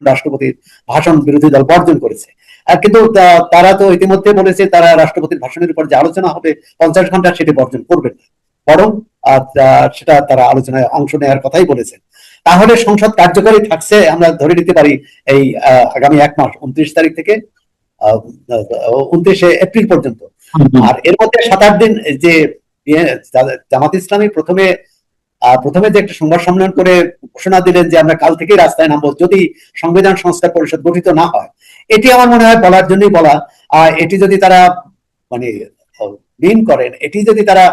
রাষ্ট্রপতির ভাষণ বিরোধী দল বর্জন করেছে। কিন্তু তারা তো ইতিমধ্যে বলেছে তারা রাষ্ট্রপতির ভাষণের উপর যে আলোচনা হবে 50 ঘন্টা সেটি বর্জন করবেন না, বরং সেটা তারা আলোচনায় অংশ নেওয়ার কথাই বলেছেন। তাহলে সংসদ কার্যকরী থাকছে আমরা ধরে নিতে পারি এই আগামী 1 মাস 29 তারিখ থেকে 29শে এপ্রিল পর্যন্ত। আর এর মধ্যে 7-8 দিন যে জামাত ইসলামী প্রথমে যে একটা সংবাদ সম্মেলন করে ঘোষণা দিলেন যে আমরা কাল থেকেই রাস্তায় নামবো যদি সংবিধান সংস্কার পরিষদ গঠিত না হয়, এটি আমার মনে হয় বলার জন্যই বলা। এটি যদি তারা মানে মিন করেন, এটি যদি তারা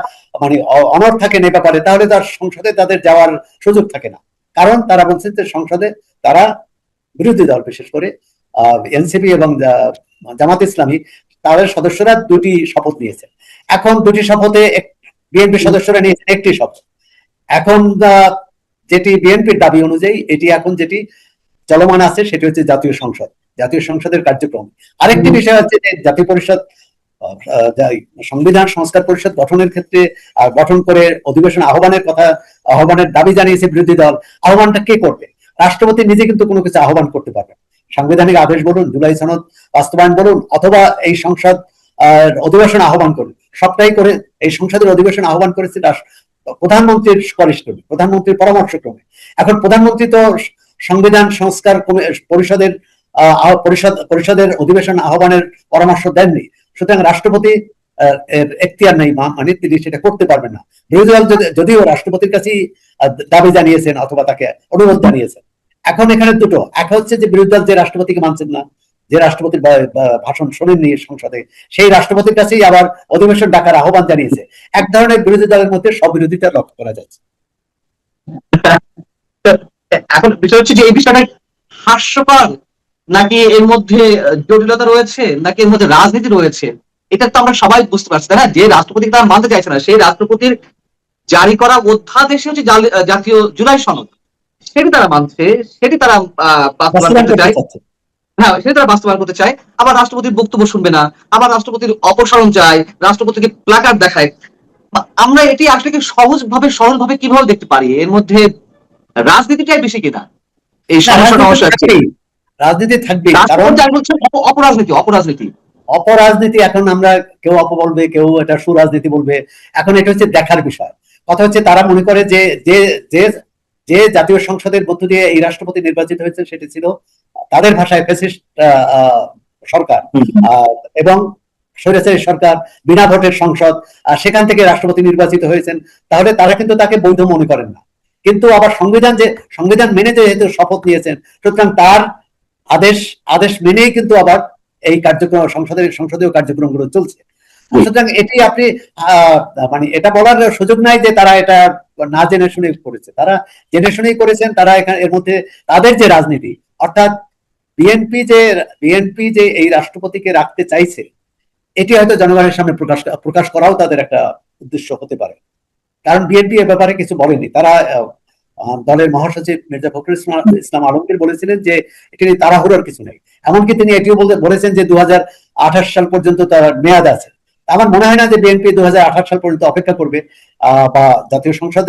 মানে অনড় থাকেন এ ব্যাপারে, তাহলে তার সংসদে তাদের যাওয়ার সুযোগ থাকে না। কারণ তারা বলছেন যে সংসদে তারা বিরোধী দল বিশেষ করে এনসিপি এবং জামাত ইসলামী তাদের সদস্যরা 2টি শপথ নিয়েছেন। এখন 2টি শপথে বিএনপি সদস্যরা নিয়েছেন 1টি শপথ। এখন যেটি বিএনপির দাবি অনুযায়ী এটি এখন যেটি চলমান আছে সেটি হচ্ছে জাতীয় সংসদের কার্যক্রম। আরেকটি বিষয় হচ্ছে যে জাতীয় পরিষদ সংবিধান সংস্কার পরিষদ গঠনের ক্ষেত্রে গঠন করে অধিবেশন আহ্বানের দাবি জানিয়েছে বিরোধী দল। আহ্বানটা কে করবে? রাষ্ট্রপতি নিজে কিন্তু কোনো কিছু আহ্বান করতে পারবে। সাংবিধানিক আদেশ বলুন, জুলাই সনদ বাস্তবায়ন বলুন, অথবা এই সংসদ অধিবেশন আহ্বান করুন, সবটাই করে এই সংসদের অধিবেশন আহ্বান করেছে প্রধানমন্ত্রীর সুপারিশ ক্রমে, প্রধানমন্ত্রীর পরামর্শক্রমে। এখন প্রধানমন্ত্রী তো সংবিধান সংস্কার পরিষদের অধিবেশন আহ্বানের পরামর্শ দেননি, সুতরাং রাষ্ট্রপতি এখতিয়ার নেই, মানে তিনি সেটা করতে পারবেন না। বিরোধী দল যদিও রাষ্ট্রপতির কাছেই দাবি জানিয়েছেন অথবা তাকে অনুরোধ জানিয়েছেন। এখন এখানে দুটো, এক হচ্ছে যে বিরোধী দল যে রাষ্ট্রপতিকে মানছেন না, যে রাষ্ট্রপতির ভাষণ শোনেননি সংসদে, সেই রাষ্ট্রপতির কাছেই আবার অধিবেশন ডাকার আহ্বান জানিয়েছে। এক ধরনের বিরোধী দলের মধ্যে স্ববিরোধিতা লক্ষ্য করা যাচ্ছে। এখন বিষয় হচ্ছে যে এই বিষয়টা হাস্যকর নাকি এর মধ্যে জটিলতা রয়েছে, নাকি এর মধ্যে রাজনীতি রয়েছে, এটা তো আমরা সবাই বুঝতে পারছি, তাই না? যে রাষ্ট্রপতি তারা মানতে চাইছে না, সেই রাষ্ট্রপতির জারি করা অধ্যাদেশে হচ্ছে জাতীয় জুলাই সনদ, সেটি তারা মানছে, সেটি তারা বাস্তবায়ন করতে চায়। হ্যাঁ, সেটা তারা বাস্তবায়ন করতে চায়। আবার রাষ্ট্রপতির বক্তব্য শুনবে না, আবার রাষ্ট্রপতির অপসারণ চায়, রাষ্ট্রপতিকে প্ল্যাকার্ড দেখায়। আমরা এটি আসলে কি সহজভাবে কিভাবে দেখতে পারি? এর মধ্যে রাজনীতিটাই বেশি কিনা এই সমস্যা? রাজনীতি থাকবে, কারণ অপরাজনীতি এখন আমরা কেউ অপ বলবে, কেউ এটা সুরাজনীতি বলবে। এখন এটা হচ্ছে দেখার বিষয়। কথা হচ্ছে তারা মনে করে যে যে জাতীয় সংসদের মধ্য দিয়ে এই রাষ্ট্রপতি নির্বাচিত হয়েছে সেটি ছিল তাদের ভাষায় ফ্যাসিস্ট সরকার এবং স্বৈরাচারী সরকার, বিনা ভোটের সংসদ, সেখান থেকে রাষ্ট্রপতি নির্বাচিত হয়েছেন। তাহলে তারা কিন্তু তাকে বৈধ মনে করেন না। কিন্তু আবার সংবিধান মেনে যেহেতু শপথ নিয়েছেন, সুতরাং তার আদেশ মেনেই কিন্তু আবার এই কার্যক্রম সংসদীয় কার্যক্রমগুলো চলছে। সুতরাং এটি আপনি মানে এটা বলার সুযোগ নাই যে তারা এটা না জেনে শুনে করেছে। তারা জেনে শুনেই করেছেন। তারা এখানে এর মধ্যে তাদের যে রাজনীতি, অর্থাৎ বিএনপি যে এই রাষ্ট্রপতিকে রাখতে চাইছে, এটি হয়তো জনগণের সামনে প্রকাশ করাও তাদের একটা উদ্দেশ্য হতে পারে। কারণ বিএনপি এ ব্যাপারে কিছু বলেনি। তারা দলের মহাসচিব মির্জা ফখরুল ইসলাম আলমগীর বলেছিলেন যে এটি তাড়াহুড়োর কিছু নেই। এমনকি তিনি এটিও বলেছেন যে 2028 সাল পর্যন্ত তার মেয়াদ আছে। আমার মনে হয় না যে বিএনপি 2028 সাল পর্যন্ত অপেক্ষা করবে, বা জাতীয় সংসদ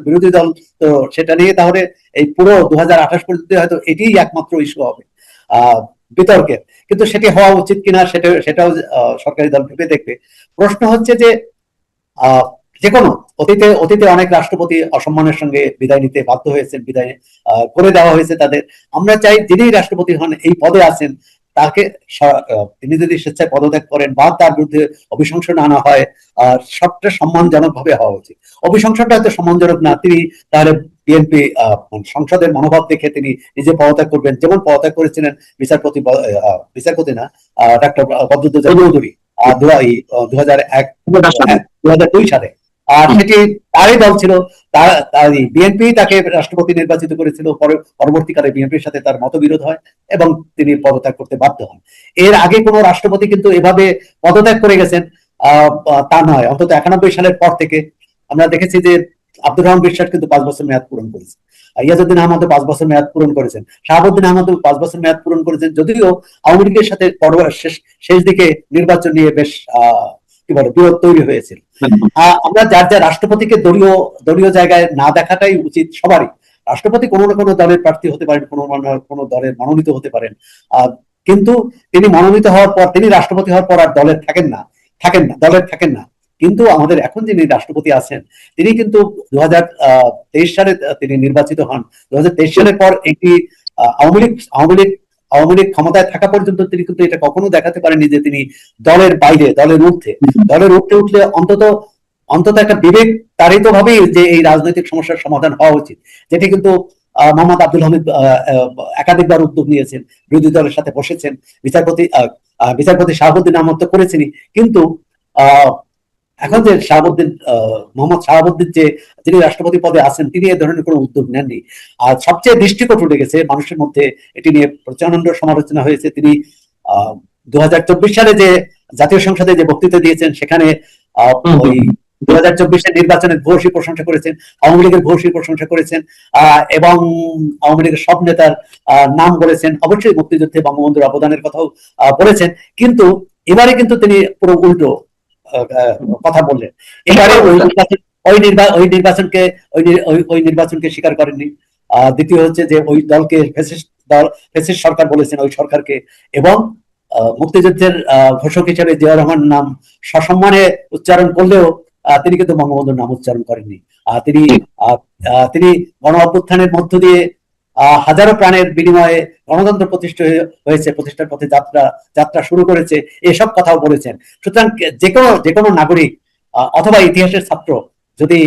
বিরোধী দল তো সেটা নিয়ে তাহলে এই পুরো 2028 পর্যন্ত হয়তো এটিই একমাত্র ইস্যু হবে বিতর্কের। কিন্তু সেটি হওয়া উচিত কিনা সেটাও সরকারি দল ভেবে দেখবে। প্রশ্ন হচ্ছে যে যেকোনো অতীতে অনেক রাষ্ট্রপতি অসম্মানের সঙ্গে বিদায় নিতে বাধ্য হয়েছেন, বিদায় করে দেওয়া হয়েছে তাদের। আমরা চাই যিনি রাষ্ট্রপতি হন, এই পদে আছেন, তাকে তিনি যদি স্বেচ্ছায় পদত্যাগ করেন বা তার বিরুদ্ধে অভিশংসন আনা হয়, সবটা সম্মানজনক ভাবে হওয়া উচিত। অভিশংসনটা হয়তো সম্মানজনক না, তিনি তাহলে বিএনপি সংসদের মনোভাব দেখে তিনি নিজে পদত্যাগ করবেন, যেমন পদত্যাগ করেছিলেন বিচারপতি না ডাক্তার বদরুদ্দোজা চৌধুরী 2002 সালে। আর সেটি তারই দল ছিল, বিএনপি তাকে রাষ্ট্রপতি নির্বাচিত করেছিল। পরবর্তীকালে বিএনপির সাথে তার মতবিরোধ হয় এবং তিনি পদত্যাগ করতে বাধ্য হন। এর আগে কোন রাষ্ট্রপতি কিন্তু এভাবে পদত্যাগ করে গেছেন তা নয়। অন্তত 91 সালের পর থেকে আমরা দেখেছি যে আব্দুর রহমান বিশ্বাস কিন্তু 5 বছর মেয়াদ পূরণ করেছেন, ইয়াজউদ্দিন আহমদ 5 বছর মেয়াদ পূরণ করেছেন, শাহাবুদ্দিন আহমদ 5 বছর মেয়াদ পূরণ করেছেন। যদিও আওয়ামী লীগের সাথে শেষ দিকে নির্বাচন নিয়ে বেশ বিরোধ তৈরি হয়েছিল। আমরা যার রাষ্ট্রপতিকে দলীয় জায়গায় না দেখাটাই উচিত সবারই। রাষ্ট্রপতি কোনো না কোনো দলের প্রার্থী হতে পারেন, কোনো দলের মনোনীত হতে পারেন, কিন্তু তিনি মনোনীত হওয়ার পর, তিনি রাষ্ট্রপতি হওয়ার পর আর দলের দলের থাকেন না। কিন্তু আমাদের এখন যিনি রাষ্ট্রপতি আছেন তিনি কিন্তু 2023 সালে তিনি নির্বাচিত হন। 2023 সালের পর একটি আওয়ামী লীগ ক্ষমতায় থাকা পর্যন্ত তিনি কিন্তু এটা কখনো দেখাতে পারেননি যে তিনি দলের বাইরে, দলের ঊর্ধ্বে উঠলে অন্তত একটা বিবেক তাড়িত ভাবেই যে এই রাজনৈতিক সমস্যার সমাধান হওয়া উচিত, যেটি কিন্তু মোহাম্মদ আব্দুল হামিদ একাধিকবার উদ্যোগ নিয়েছেন, বিরোধী দলের সাথে বসেছেন, বিচারপতি শাহাবুদ্দিন আমন্ত করেছেনই। কিন্তু এখন যে মোহাম্মদ শাহাবুদ্দিন যিনি রাষ্ট্রপতি পদে আছেন, তিনি এ ধরনের কোনো উদ্যোগ নেননি। আর সবচেয়ে দৃষ্টিকটু লেগেছে মানুষের মধ্যে, এটি নিয়ে প্রচন্ড সমালোচনা হয়েছে, তিনি 2024 সালে যে জাতীয় সংসদে যে বক্তৃতা দিয়েছেন, সেখানে ওই 2024 নির্বাচনের ভূয়সী প্রশংসা করেছেন, আওয়ামী লীগের ভূয়সী প্রশংসা করেছেন, এবং আওয়ামী লীগের সব নেতার নাম বলেছেন, অবশ্যই মুক্তিযুদ্ধে বঙ্গবন্ধুর অবদানের কথাও বলেছেন। কিন্তু এবারে কিন্তু তিনি পুরো উল্টো কথা বললেন। এবারে ওই নির্বাচনকে স্বীকার করেননি। দ্বিতীয় হচ্ছে যে ওই দলকে ফ্যাসিস্ট সরকার বলেছেন, ওই সরকারকে, এবং মুক্তিযুদ্ধের ঘোষক হিসেবে জিয়াউর রহমান নাম সসম্মানে উচ্চারণ করলেও তিনি কিন্তু বঙ্গবন্ধুর নাম উচ্চারণ করেননি। তিনি গণ অভ্যুত্থানের মধ্য দিয়ে হাজারো প্রাণের বিনিময়ে গণতন্ত্র প্রতিষ্ঠার পথে যাত্রা শুরু করেছে, এসব কথাও বলেছেন। সুতরাং যে কোনো নাগরিক অথবা ইতিহাসের ছাত্র যদি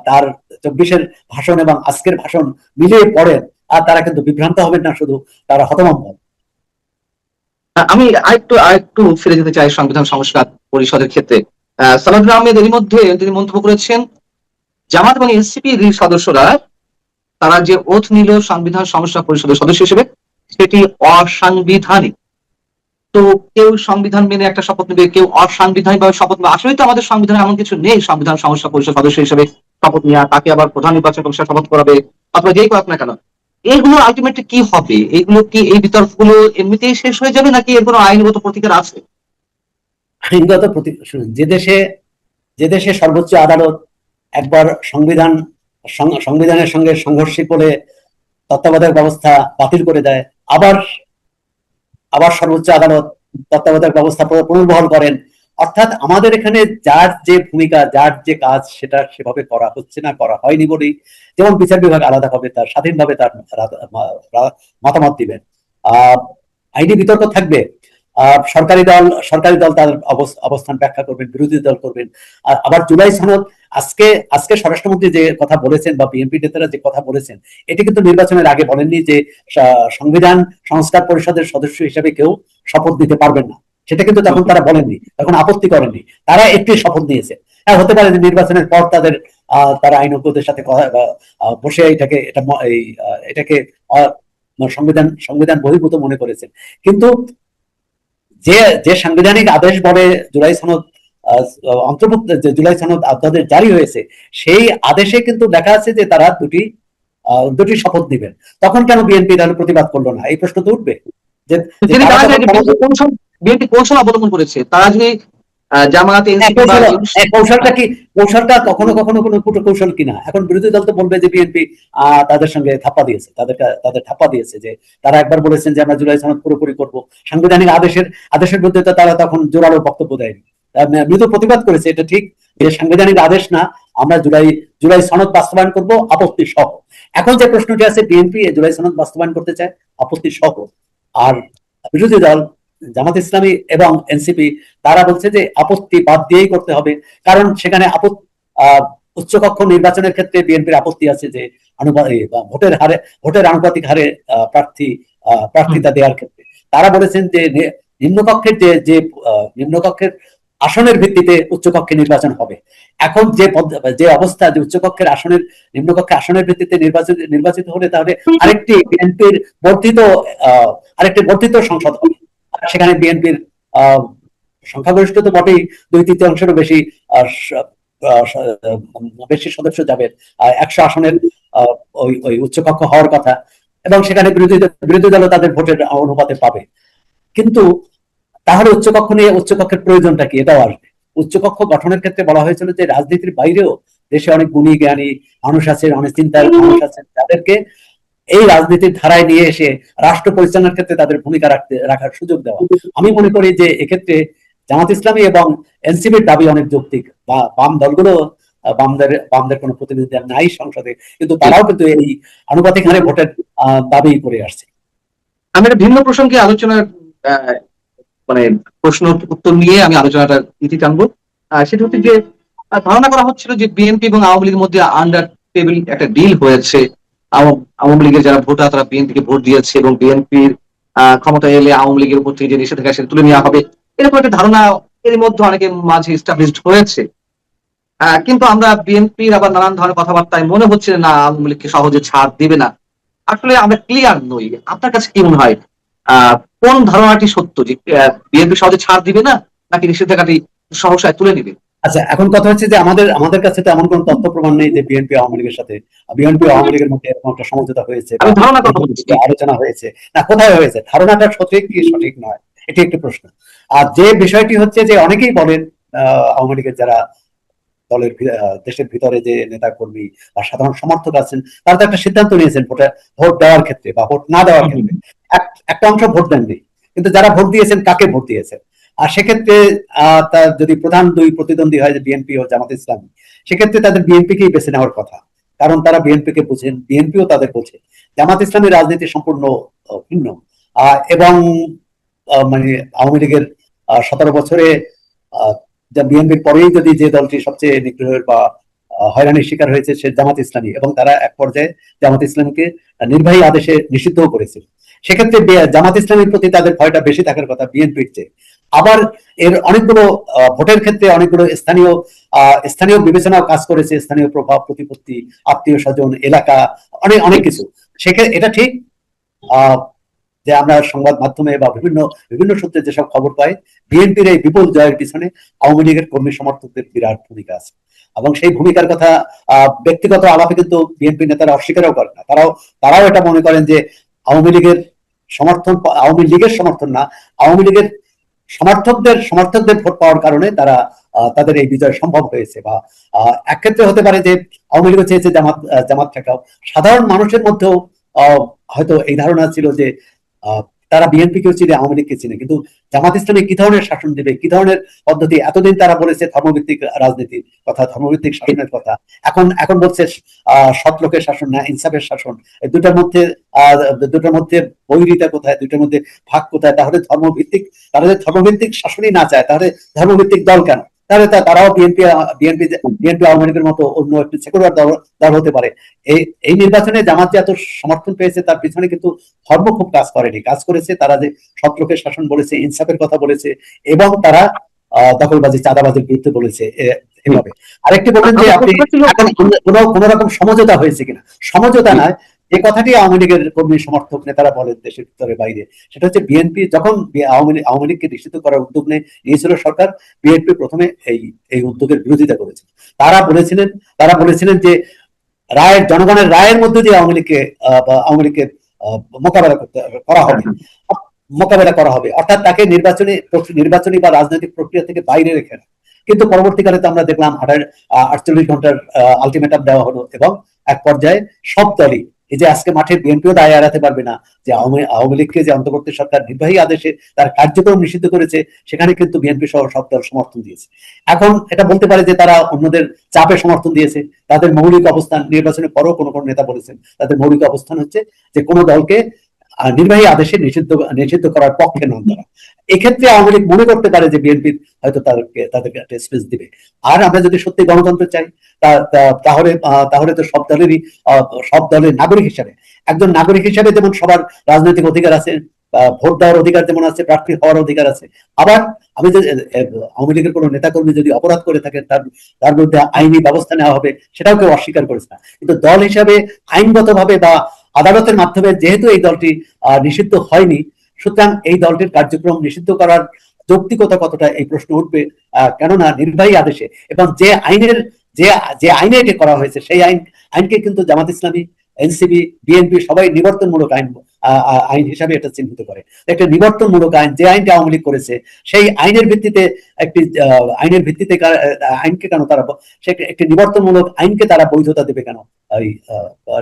তার 24-এর ভাষণ এবং আজকের ভাষণ মিলিয়ে পড়েন, আর তারা কিন্তু বিভ্রান্ত হবেন না, শুধু তারা হতভম্ব। আমি আরেকটু ফিরে যেতে চাই সংবিধান সংস্কার পরিষদের ক্ষেত্রে। সালাউদ্দিন আহমেদ এর মধ্যে তিনি মন্তব্য করেছেন, জামাত এবং এনসিপির সদস্যরা তারা যে ওথ নিল সংবিধান সংস্কার পরিষদের সদস্য হিসেবে, সেটি অসাংবিধানিক। তো কেউ সংবিধান মেনে একটা শপথ নেবে, কেউ অসাংবিধানিক ভাবে শপথ নেবে। আসলে তো আমাদের সংবিধানে এমন কিছু নেই সংবিধান সংস্কার পরিষদ সদস্য হিসেবে শপথ নেওয়া, তাকে আবার প্রধান নির্বাচন কমিশন শপথ করাবে, অথবা যেই করুক না কেন। এইগুলো আলটিমেটলি কি হবে? এইগুলো কি, এই বিতর্কগুলো এমনিতেই শেষ হয়ে যাবে, নাকি এর কোনো আইনগত প্রতিকার আছে? আইনগত প্রতিকার, যে দেশে সর্বোচ্চ আদালত একবার সংবিধানের সঙ্গে সংঘর্ষে পড়ে তত্ত্বাবধায়ক ব্যবস্থা বাতিল করে দেয়, আবার সর্বোচ্চ আদালত তত্ত্বাবধায়ক ব্যবস্থা পুনর্বহাল করেন, অর্থাৎ আমাদের এখানে যার যে ভূমিকা, যার যে কাজ, সেটা সেভাবে করা হচ্ছে না, করা হয়নি বলেই, যেমন বিচার বিভাগ আলাদাভাবে তার স্বাধীনভাবে তার মতামত দিবেন, আইনি বিতর্ক থাকবে, সরকারি দল তার অবস্থান ব্যাখ্যা করবেন, বিরোধী দল করবেন। আবার জুলাই সনদ, আজকে স্বরাষ্ট্রমন্ত্রী যে কথা বলেছেন বা বিএনপি নেতারা যে কথা বলেছেন, এটি কিন্তু নির্বাচনের আগে বলেননি যে সংবিধান সংস্কার পরিষদের সদস্য হিসেবে কেউ শপথ দিতে পারবেন না। সেটা কিন্তু তখন তারা বলেননি, তখন আপত্তি করেননি, তারা একটি শপথ নিয়েছে। হ্যাঁ, হতে পারে যে নির্বাচনের পর তারা আইনজ্ঞদের সাথে বসে এটাকে সংবিধান বহির্ভূত মনে করেছেন। কিন্তু যে সাংবিধানিক আদেশ বলে জুলাই সনদ অন্তর্ভুক্ত, যে জুলাই সনদ আপনাদের জারি হয়েছে, সেই আদেশে কিন্তু দেখা আছে যে তারা দুটি শপথ দিবেন। তখন কেন বিএনপি তাহলে প্রতিবাদ করলো না, এই প্রশ্ন তো উঠবে। যে বিএনপি কৌশল অবলম্বন করেছে, তারা যদি জামায়াত কৌশলটা কখনো কোনো কুট কৌশল কিনা, এখন বিরোধী দল তো বলবে যে বিএনপি তাদের সঙ্গে ধাপ্পা দিয়েছে, তাদের ধাপ্পা দিয়েছে, যে তারা একবার বলেছেন যে আমরা জুলাই সনদ পুরোপুরি করব, সাংবিধানিক আদেশের বিরুদ্ধে তো তারা তখন জোরালো বক্তব্য দেয়নি, মৃদু প্রতিবাদ করেছে। এটা ঠিক যে সাংবিধানিক আদেশ না, আমরা জুলাই সনদ বাস্তবায়ন করব আপত্তি সহ। এখন যে প্রশ্নটি আছে, বিএনপি জুলাই সনদ বাস্তবায়ন করতে চায় আপত্তি সহ, আর বিরোধী দল জামাত ইসলামী এবং এনসিপি তারা বলছে যে আপত্তি বাদ দিয়েই করতে হবে, কারণ সেখানে উচ্চকক্ষ নির্বাচনের ক্ষেত্রে বিএনপির আপত্তি আছে যে ভোটের আনুপাতিক হারে প্রার্থিতা দেওয়ার ক্ষেত্রে তারা বলেছেন যে নিম্নকক্ষের আসনের ভিত্তিতে উচ্চকক্ষে নির্বাচন হবে। এখন যে অবস্থা, যে উচ্চকক্ষের নিম্নকক্ষে আসনের ভিত্তিতে নির্বাচিত হলে তাহলে আরেকটি বিএনপির বর্ধিত সংসদ হবে, সেখানে বিএনপির সংখ্যাগরিষ্ঠ তো বটেই, 2/3 বেশি সদস্য যাবে, 100 আসনের ওই উচ্চকক্ষ হওয়ার কথা, এবং সেখানে বিরোধী দল তাদের ভোটের অনুপাতে পাবে। কিন্তু তাহলে উচ্চকক্ষের প্রয়োজনটা কি, এটাও আসবে। উচ্চকক্ষ গঠনের ক্ষেত্রে বলা হয়েছিল যে রাজনীতির বাইরেও দেশে অনেক গুণী জ্ঞানী মানুষ আছেন, অনেক চিন্তার মানুষ আছেন, তাদেরকে এই রাজনীতির ধারায় নিয়ে এসে রাষ্ট্র পরিচালনার ক্ষেত্রে তাদের ভূমিকা রাখার সুযোগ দেওয়া। আমি মনে করি যে এক্ষেত্রে জামাত ইসলামী এবং এনসিপির দাবি অনেক যৌক্তিক, বা বাম দলগুলো বামদের কোনো প্রতিনিধি নাই সংসদে, কিন্তু তারাও কিন্তু এই আনুপাতিক হারে ভোটের দাবি করে আসছে। আমি একটা ভিন্ন প্রসঙ্গে আলোচনার আহ, মানে প্রশ্ন উত্তর নিয়ে আমি আলোচনাটা ইতি টানবো। সেটা হচ্ছে যে ধারণা করা হচ্ছিল যে বিএনপি এবং আওয়ামী লীগের মধ্যে আন্ডার টেবিল একটা ডিল হয়েছে। আওয়ামী লীগের যারা ভোটার তারা বিএনপিকে ভোট দিয়েছে এবং বিএনপির ক্ষমতায় এলে আওয়ামী লীগের উপর থেকে যে নিষেধাজ্ঞা সেটা তুলে নেওয়া হবে, এরকম একটা ধারণা এর মধ্যে অনেকের মাঝে এস্টাবলিশড হয়েছে। কিন্তু আমরা বিএনপির আবার নানান ধরনের কথাবার্তায় মনে হচ্ছে না আওয়ামী লীগকে সহজে ছাড় দিবে না। আসলে আমরা ক্লিয়ার নই, আপনার কাছে কি মনে হয় কোন ধারণাটি সত্য, যে বিএনপি সহজে ছাড় দিবে না নাকি নিষেধাজ্ঞাটি সহসায় তুলে নিবে? আচ্ছা, এখন কথা হচ্ছে যে আমাদের কাছে তো এমন কোন তথ্য প্রমাণ নেই যে বিএনপি আওয়ামী লীগের সাথে, বিএনপি আওয়ামী লীগের মধ্যে এরকম একটা সমঝোতা হয়েছে বা আমি ধারণা কথা বলছি। আলোচনা হয়েছে না, কোথায় হয়েছে, ধারণাটা সঠিক কি সঠিক নয়, এটি একটি প্রশ্ন। আর যে বিষয়টি হচ্ছে যে অনেকেই বলেন আওয়ামী লীগের যারা দলের দেশের ভিতরে যে নেতা কর্মী বা সাধারণ সমর্থক আছেন, তারা তো একটা সিদ্ধান্ত নিয়েছেন ভোট দেওয়ার ক্ষেত্রে বা ভোট না দেওয়ার ক্ষেত্রে। একটা অংশ ভোট দেননি, কিন্তু যারা ভোট দিয়েছেন কাকে ভোট দিয়েছেন, আর সেক্ষেত্রে তার যদি প্রধান দুই প্রতিদ্বন্দ্বী হয় যে বিএনপি ও জামাত ইসলামী, সেক্ষেত্রে তাদের বিএনপিকেই বেছে নেওয়ার কথা, কারণ তারা বিএনপিকে বুঝেন, বিএনপিও তাদের বোঝে। জামাত ইসলামী রাজনীতি সম্পূর্ণ ভিন্ন, এবং মানে আওয়ামী লীগের 17 বছরে বিএনপির পরেই যদি যে দলটি সবচেয়ে নিগ্রহের বা হয়রানির শিকার হয়েছে সে জামাত ইসলামী, এবং তারা এক পর্যায়ে জামাত ইসলামীকে নির্বাহী আদেশে নিষিদ্ধও করেছে। সেক্ষেত্রে জামাত ইসলামের প্রতি তাদের ভয়টা বেশি থাকার কথা বিএনপির চেয়ে। আবার এর অনেকগুলো ভোটের ক্ষেত্রে অনেকগুলো স্থানীয় বিবেচনাও কাজ করেছে, স্থানীয় প্রভাব প্রতিপত্তি, আত্মীয় স্বজন, এলাকা, অনেক অনেক কিছু। সেক্ষেত্রে এটা ঠিক যে আমরা সংবাদ মাধ্যমে বা বিভিন্ন বিভিন্ন সূত্রে যেসব খবর পাই, বিএনপির এই বিপুল জয়ের পিছনে আওয়ামী লীগের কর্মী সমর্থকদের বিরাট ভূমিকা আছে, এবং সেই ভূমিকার কথা ব্যক্তিগত আলাপে কিন্তু বিএনপি নেতারা অস্বীকারও করেন না। তারাও এটা মনে করেন যে আওয়ামী লীগের সমর্থন না, আওয়ামী লীগের সমর্থকদের ভোট পাওয়ার কারণে তাদের এই বিজয় সম্ভব হয়েছে। বা এক ক্ষেত্রে হতে পারে যে আওয়ামী লীগও চেয়েছে জামাত ঠেকাও। সাধারণ মানুষের মধ্যেও হয়তো এই ধারণা ছিল যে তারা বিএনপি কেও চিনে, আওয়ামী লীগকে চিনে, কিন্তু জামাত ইসলামী কি ধরনের শাসন দিবে, কি ধরনের পদ্ধতি। এতদিন তারা বলেছে ধর্মভিত্তিক রাজনীতির কথা, ধর্মভিত্তিক শাসনের কথা, এখন বলছে সৎ লোকের শাসন না ইনসাফের শাসন। এই দুটার মধ্যে বৈরিতা কোথায়, দুটার মধ্যে ভাগ কোথায়? তাহলে ধর্মভিত্তিক শাসনই না চায়, তাহলে ধর্মভিত্তিক দল কেন? তাহলে তারাও বিএনপি আওয়ামী লীগের মতো অন্য একটি সেকুলার দল হতে পারে। এই নির্বাচনে জামাত যে এত সমর্থন পেয়েছে তার পিছনে কিন্তু ধর্ম খুব কাজ করেনি, কাজ করেছে তারা যে সৎলোকের শাসন বলেছে, ইনসাফের কথা বলেছে, এবং তারা দখলবাজি চাঁদাবাজির বিরুদ্ধে বলেছে। এভাবে আরেকটি বললেন যে আপনি কোন রকম সমঝোতা হয়েছে কিনা। সমঝোতা নয়, যে কথাটি আওয়ামী লীগের কর্মী সমর্থক নেতারা বলেন দেশের ভিতরে বাইরে, সেটা হচ্ছে বিএনপি যখন আওয়ামী লীগকে নিষিদ্ধ করার উদ্যোগ নিয়েছিল সরকার, বিএনপি প্রথমে এই উদ্যোগের বিরোধিতা করেছিল। তারা বলেছিলেন যে জনগণের রায়ের মধ্যে দিয়ে আওয়ামী লীগকে মোকাবেলা করা হবে, অর্থাৎ তাকে নির্বাচনী বা রাজনৈতিক প্রক্রিয়া থেকে বাইরে রেখে না। কিন্তু পরবর্তীকালে তো আমরা দেখলাম 48 ঘন্টার আলটিমেটাম দেওয়া হলো, এবং এক পর্যায়ে সব দলই, এই যে আজকে মাঠের বিএনপিও দায় এড়াতে পারবে না যে আওয়ামী লীগকে যে অন্তর্বর্তী সরকার নির্বাহী আদেশে তার কার্যক্রম নিষিদ্ধ করেছে, সেখানে কিন্তু বিএনপি সহ সব দল সমর্থন দিয়েছে। এখন এটা বলতে পারে যে তারা অন্যদের চাপে সমর্থন দিয়েছে। তাদের মৌলিক অবস্থান, নির্বাচনের পরও কোন নেতা বলেছেন তাদের মৌলিক অবস্থান হচ্ছে যে কোনো দলকে নির্বাহী আদেশে নিষিদ্ধ করার পক্ষে নন তারা। এক্ষেত্রে আওয়ামী লীগ মনে করতে পারে যে বিএনপি হয়তো তাদেরকে একটা স্পেস দিবে। আর আমরা যদি সত্যি গণতন্ত্র চাই তাহলে তো সব দলের নাগরিক হিসাবে, একজন নাগরিক হিসাবে যেমন সবার রাজনৈতিক অধিকার আছে, ভোট দেওয়ার অধিকার যেমন আছে, প্রার্থী হওয়ার অধিকার আছে। আবার আমি যদি আওয়ামী লীগের কোনো নেতাকর্মী যদি অপরাধ করে থাকে তার বিরুদ্ধে আইনি ব্যবস্থা নেওয়া হবে, সেটাও কেউ অস্বীকার করেছে না। কিন্তু দল হিসাবে আইনগতভাবে বা আদালতের মাধ্যমে যেহেতু এই দলটি নিষিদ্ধ হয়নি, সুতরাং এই দলটির কার্যক্রম নিষিদ্ধ করার যৌক্তিকতা কতটা, এই প্রশ্ন উঠবে। কেননা নির্বাহী আদেশে এবং যে আইনে এটি করা হয়েছে সেই আইনকে কিন্তু জামাত ইসলামী, এনসিপি, বিএনপি সবাই নিবর্তনমূলক আইন হিসাবে এটা চিহ্নিত করে। একটা নিবর্তনমূলক আইন, যে আইনটা আওয়ামী লীগ করেছে সেই আইনের ভিত্তিতে একটি আইনকে কেন তারা একটি নিবর্তনমূলক আইনকে তারা বৈধতা দেবে কেন,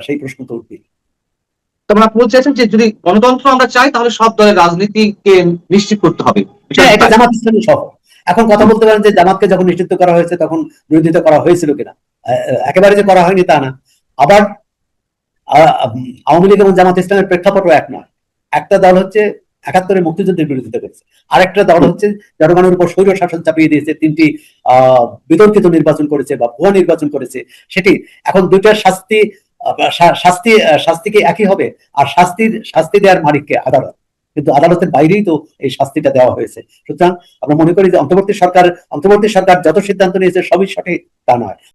সেই প্রশ্ন তো উঠবে। তোমরা বলতে চাইছেন যে যদি গণতন্ত্র আমরা চাই তাহলে সব দলের রাজনীতিকে নিশ্চিত করতে হবে। হ্যাঁ, এটা জামাত ইসলামী সহ। এখন কথা বলতে পারেন যে জামাতকে যখন নিষিদ্ধ করা হয়েছে তখন বিরোধিতা করা হয়েছিল কিনা, একেবারে যে করা হয়নি তা না। আবার আওয়ামী লীগ এবং জামাত ইসলামের প্রেক্ষাপটও এক নয়। একটা দল হচ্ছে ৭১-এর মুক্তিযুদ্ধের বিরোধিতা করেছে, আরেকটা দল হচ্ছে জনগণের উপর স্বৈর শাসন চাপিয়ে দিয়েছে, 3টি বিতর্কিত নির্বাচন করেছে বা ভুয়া নির্বাচন করেছে। সেটি এখন দুইটার শাস্তি কি একই হবে? আর শাস্তি দেওয়ার মালিককে আদালত, কিন্তু আদালতের বাইরেই তো এই শাস্তিটা দেওয়া হয়েছে। সুতরাং আমরা মনে করি যে অন্তর্বর্তী সরকার যত সিদ্ধান্ত নিয়েছে সবই সঠিক তা নয়।